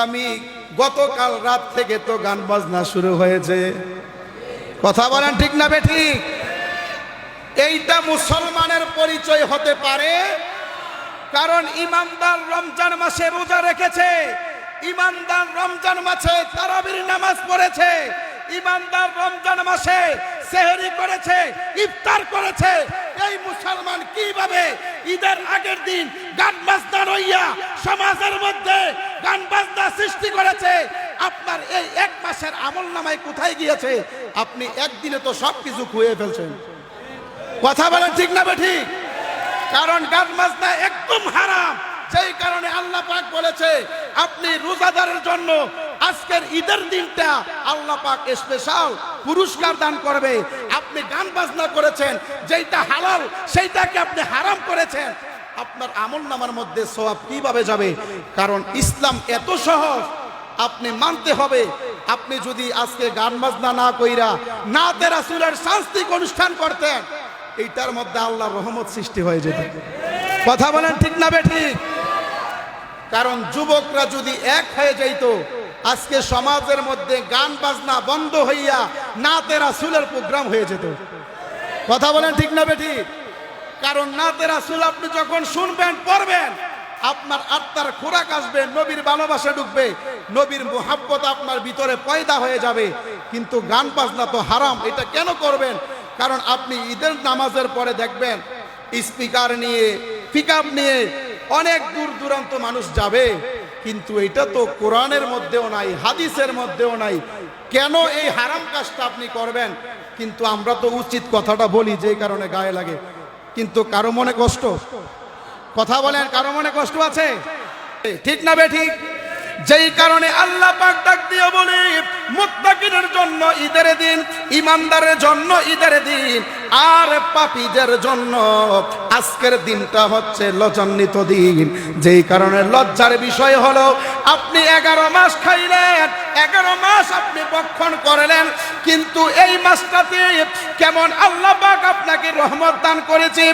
আমি গতকাল রাত থেকে তো গান বাজনা শুরু হয়েছে, কথা বলেন ঠিক না বেঠিক? এইটা মুসলমানের পরিচয় হতে পারে? কারণ ইমানদার রমজান মাসে রোজা রেখেছে, ইমানদার রমজান মাসে তারাবির নামাজ পড়েছে, ইমানদার রমজান মাসে সেহরি করেছে, ইফতার করেছে। এই মুসলমান কিভাবে ঈদের আগের দিন গান বাজনা রইয়া সমাজের মধ্যে গান বাজনা সৃষ্টি করেছে? আপনার এই এক মাসের আমল নামায় কোথায় গিয়েছে? আপনি একদিনে তো সবকিছু খুঁয়ে ফেলছেন, কথা বলেন ঠিক না বেঠিক? কারণ গান বাজনা একদম হারাম। সেই কারণে আল্লাহ পাক বলেছে আপনি রোজাদারের জন্য আজকের ঈদের দিনটা আল্লাহ পাক স্পেশাল পুরস্কার দান করবে। আপনি গান বাজনা করেছেন, যেটা হালাল সেইটাকে আপনি হারাম করেছেন, আপনার আমল নামার মধ্যে সওয়াব কিভাবে যাবে? কারণ ইসলাম এত সহজ, আপনি মানতে হবে। আপনি যদি আজকে গান বাজনা না কইরা নাতে রাসূলের সাংস্কৃতিক অনুষ্ঠান করতেন, এইটার মধ্যে আল্লাহর রহমত সৃষ্টি হয়ে যেত, কথা বলেন ঠিক না বেঠিক? কারণ যুবকরা যদি এক হয়ে যাইত, আজকে সমাজের মধ্যে গান বাজনা বন্ধ হইয়া নাতে রাসূলের প্রোগ্রাম হয়ে যেত, কথা বলেন ঠিক না বেঠিক? কারণ নাতে রাসূল আপনি যখন শুনবেন, পড়বেন, আপনার আত্মার খোরাক আসবে, নবীর ভালোবাসা ঢুকবে, নবীর মুহাব্বত আপনার ভিতরে পয়দা হয়ে যাবে। কিন্তু গান বাজনা তো হারাম, এটা কেন করবেন? কারণ আপনি ঈদের নামাজের পরে দেখবেন স্পিকার নিয়ে, পিকআপ নিয়ে অনেক দূর দূরান্ত মানুষ যাবে, কিন্তু এটা তো কোরআনের মধ্যেও নাই, হাদিসের মধ্যেও নাই। কেন এই হারাম কাজটা আপনি করবেন? কিন্তু আমরা তো উচিত কথাটা বলি, যে কারণে গায়ে লাগে। কিন্তু কারো মনে কষ্ট, কথা বলেন, কারো মনে কষ্ট আছে? ঠিক না বেঠিক? যেই কারণে আল্লাহ পাক ডাক দিয়ে বলে মুত্তাকিনের জন্য ঈদের দিন, ইমানদারের জন্য ঈদের দিন, আর পাপীদের জন্য আজকের দিনটা হচ্ছে লজ্জান্বিত দিন। যেই কারণে লজ্জার বিষয় হলো আপনি 11 মাস খাইলেন, 11 মাস আপনি ভক্ষণ করলেন, কিন্তু এই মাসটাতে কেমন আল্লাহ পাক আপনাকে রহমত দান করেছে।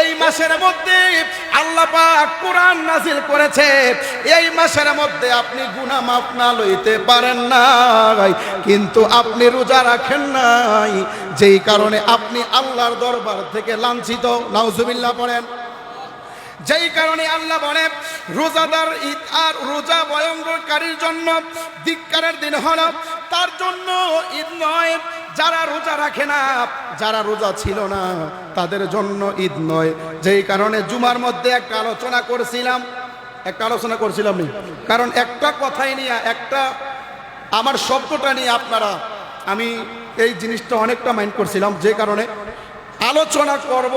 এই মাসের মধ্যে আল্লাহ পাক কোরআন নাজিল করেছে, এই মাসের মধ্যে আপনি গুনাহ মাফ না লইতে পারেন নাই, কিন্তু আপনি রোজা রাখেন নাই, যেই কারণে আপনি আল্লাহর দরবার থেকে লাঞ্ছিত। নাউজুবিল্লাহ পড়েন। যেই কারণে আল্লাহ বলে রোজাদার ঈদ আর রোজা ভয়ঙ্করকারীর জন্য ধিক্কারের দিন হলো, তার জন্য ঈদ নয়। যারা রোজা রাখে না, যারা রোজা ছিল না, তাদের জন্য ঈদ নয়। যেই কারণে জুমার মধ্যে একটা আলোচনা করছিলাম কারণ একটা কথাই নিয়ে, একটা আমার শব্দটা নিয়ে আপনারা, আমি এই জিনিসটা অনেকটা মাইন্ড করছিলাম, যে কারণে আলোচনা করব।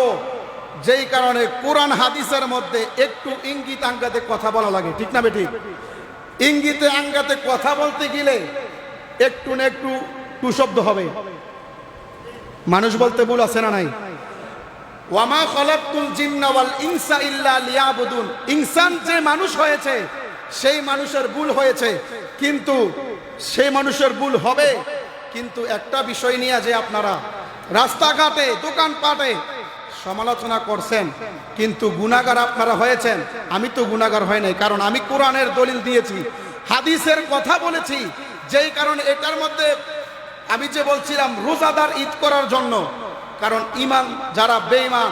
যেই কারণে কোরআন হাদিসের মধ্যে একটু ইঙ্গিত আঙ্গাতে কথা বলা লাগে, ঠিক না বেঠিক? ইঙ্গিতে আঙ্গাতে কথা বলতে গেলে একটু না একটু টু শব্দ হবে। মানুষ বলতে ভুল আছে না নাই? ওয়ামা খালাকতুল জিন্না ওয়াল ইনসা ইল্লা লিয়াবুদুন। ইনসান যে মানুষ হয়েছে, সেই মানুষের ভুল হয়েছে, কিন্তু সেই মানুষের ভুল হবে। কিন্তু একটা বিষয় নিয়ে যে আপনারা রাস্তাঘাটে দোকানপাটে সমালোচনা করছেন, কিন্তু গুনাহগার আপনারা হয়েছেন। আমি তো গুনাহগার হয় নাই, কারণ আমি কোরআনের দলিল দিয়েছি, হাদিসের কথা বলেছি। যেই কারণে এটার মধ্যে আমি যে বলছিলাম রোজাদার ঈদ করার জন্য, কারণ ইমান যারা বেঈমান,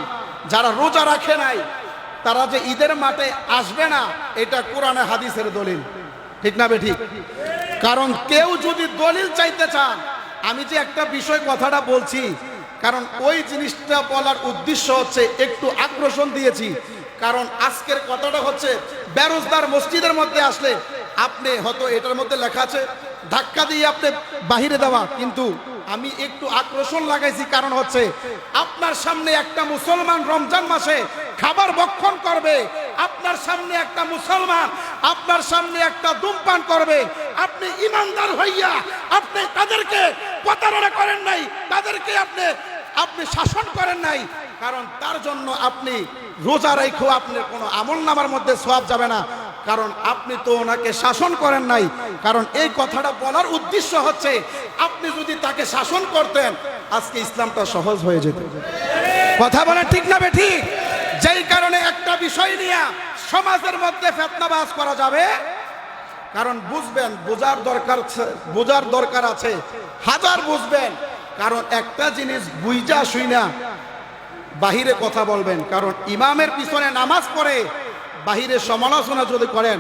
যারা রোজা রাখে নাই, তারা যে ঈদের মাঠে আসবে না, এটা কোরআনে হাদিসের দলিল, ঠিক না বেঠিক? কারণ কেউ যদি দলিল চাইতে চান, আমি যে একটা বিষয় কথাটা বলছি, কারণ ওই জিনিসটা বলার উদ্দেশ্য হচ্ছে একটু আকর্ষণ দিয়েছি। কারণ আজকের কথাটা হচ্ছে বেরোজগার মসজিদের মধ্যে আসলে আপনি হয়তো এটার মধ্যে লেখা আছে ধাক্কা দিয়ে আপনি বাহিরে দেওয়া, কিন্তু আমি একটু আকর্ষণ লাগাইছি। কারণ হচ্ছে আপনার সামনে একটা মুসলমান রমজান মাসে খাবার ভক্ষণ করবে, আপনার সামনে একটা মুসলমান আপনার সামনে একটা ধূমপান করবে, আপনি ইমানদার হইয়া আপনি তাদেরকে প্রতারণা করেন নাই, তাদেরকে আপনি শাসন করেন নাই। কারণ তার জন্য আপনি রোজা রেখেও আপনার কোনো আমল নামার মধ্যে সওয়াব যাবে না, কারণ আপনি তো ওনাকে শাসন করেন নাই। কারণ এই কথাটা বলার উদ্দেশ্য হচ্ছে আপনি যদি তাকে শাসন করতেন, আজকে ইসলামটা সহজ হয়ে যেত, কথা বলেন ঠিক না বেঠিক? যেই কারণে একটা বিষয় নিয়ে সমাজের মধ্যে ফিতনাবাজ করা যাবে কারণ বুঝবেন, বোঝার দরকার আছে, হাজার বুঝবেন। কারণ একটা জিনিস বুঝা শুই না বাহিরে কথা বলবেন, কারণ ইমামের পিছনে নামাজ পড়ে বাহিরে সমালোচনা যদি করেন,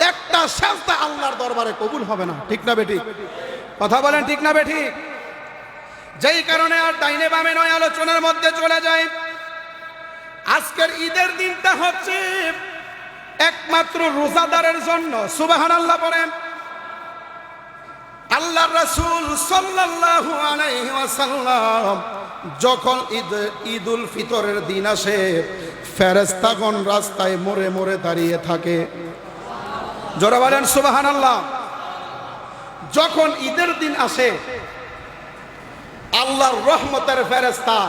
একটা সাজদা আল্লাহর দরবারে কবুল হবে না। ঠিক না বেঠিক? কথা বলেন ঠিক না বেঠিক? যেই কারণে আর ডাইনে বামে নয়, আলোচনার মধ্যে চলে যায়। আজকের ঈদের দিনটা হচ্ছে একমাত্র রোজাদারের জন্য। সুবহানাল্লাহ বলেন। আল্লাহর রাসূল সাল্লাল্লাহু আলাইহি ওয়াসাল্লাম যখন ঈদুল ফিতরের দিন আসে, ফেরেশতাগণ রাস্তায় মোড়ে মোড়ে দাঁড়িয়ে থাকে। জোরে বলেন সুবহানাল্লাহ। যখন ঈদের দিন আসে, আল্লাহর রহমতের ফেরেশতা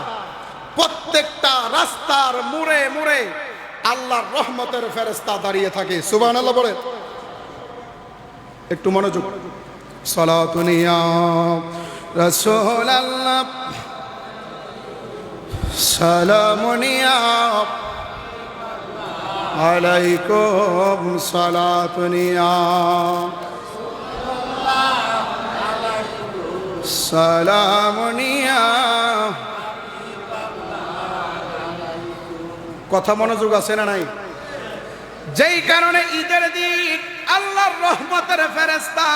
প্রত্যেকটা রাস্তার মোড়ে মোড়ে আল্লাহর রহমতের ফেরেশতা দাঁড়িয়ে থাকে। সুবহানাল্লাহ বলেন। একটু মনোযোগ। সালাতুন ইয়া রাসূলুল্লাহ, সালামুন ইয়া আলাইকুম, সালাতুন ইয়া সালামুন ইয়া। কথা মনোযোগ আছে না নাই? যেই কারণে ঈদের দিন আল্লাহর রহমতের ফেরেশতা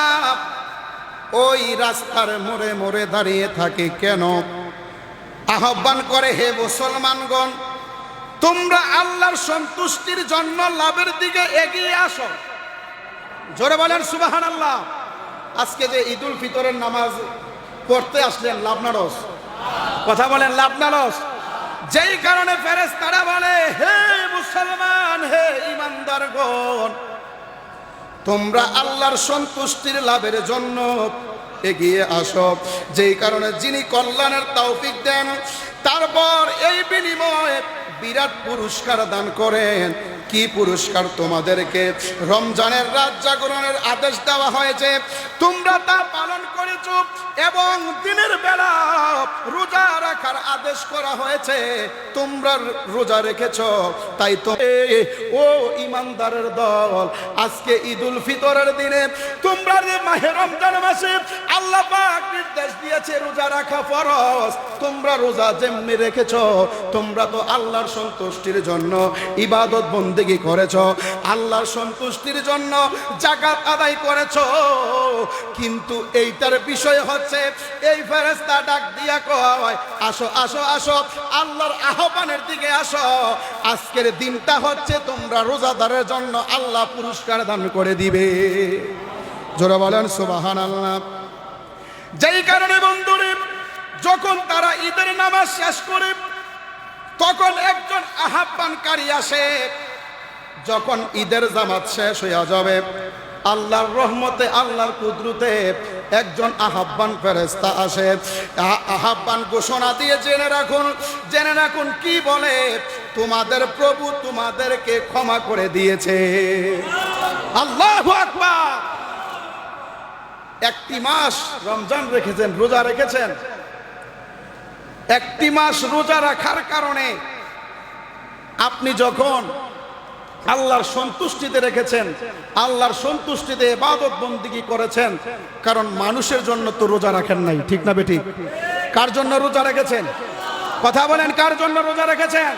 ওই রাস্তার মোড়ে মোড়ে দাঁড়িয়ে থাকে। কেন? আহ্বান করে, হে মুসলমানগণ, তোমরা আল্লাহর সন্তুষ্টির জন্য লাভের দিকে এগিয়ে আসো। জোরে বলেন সুবহানাল্লাহ। আজকে যে ঈদুল ফিতরের নামাজ পড়তে আসলেন, লাভ না লস? কথা বলেন, লাভ না লস? যেই কারণে ফেরেশতারা বলে, হে মুসলমান, হে ঈমানদারগণ, তোমরা আল্লাহর সন্তুষ্টির লাভের জন্য এগিয়ে আসো। যেই কারণে যিনি কল্যাণের তৌফিক দেন, তারপর এই বিনিময়ে বিরাট পুরস্কার দান করেন। কি পুরস্কার? তোমাদেরকে রমজানের রাত জাগরণের আদেশ দেওয়া হয়েছে, তোমরা তা পালন করেছ, এবং দিনের বেলা রোজা রাখার আদেশ করা হয়েছে, তোমরা রোজা রেখেছ। তাই তো ও ইমানদারের দল, আজকে ঈদুল ফিতরের দিনে তোমরা যে মাহে রমজান মাসে আল্লাহ পাক নির্দেশ দিয়েছে রোজা রাখা ফরজ, তোমরা রোজা যেমনি রেখেছ, তোমরা তো আল্লাহর সন্তুষ্টির জন্য ইবাদত বন্দেগী করেছ, আল্লাহর সন্তুষ্টির জন্য যাকাত আদায় করেছ। কিন্তু এইটার বিষয় হচ্ছে, এই ফেরেশতা ডাক দিয়া কয়, আসো আসো আসো, আল্লাহর আহ্বানের দিকে আসো। আজকের দিনটা হচ্ছে তোমরা রোজাদারের জন্য আল্লাহ পুরস্কার দান করে দিবে। জোরে বলেন সুবহানাল্লাহ। যেই কারণে বন্ধুরে, যখন তারা ঈদের নামাজ শেষ করে, তখন একজন আহ্বানকারী আসে। যখন ঈদের জামাত শেষ হয়ে যাবে, আল্লাহর রহমতে, আল্লাহর কুদরতে একজন আহ্বান ফেরেশতা আসে। আহ্বান ঘোষণা দিয়ে জেনে রাখুন কি বলে, তোমাদের প্রভু তোমাদেরকে ক্ষমা করে দিয়েছে। আল্লাহু আকবার। একটি মাস রমজান রেখেছেন, রোজা রেখেছেন, একটি মাস রোজা রাখার কারণে আপনি যখন আল্লাহর সন্তুষ্টিতে রেখেছেন, আল্লাহর সন্তুষ্টিতে ইবাদত বন্দেগী করেছেন, কারণ মানুষের জন্য তো রোজা রাখেন নাই। ঠিক না বেঠিক? কার জন্য রোজা রেখেছেন? কথা বলেন, কার জন্য রোজা রেখেছেন?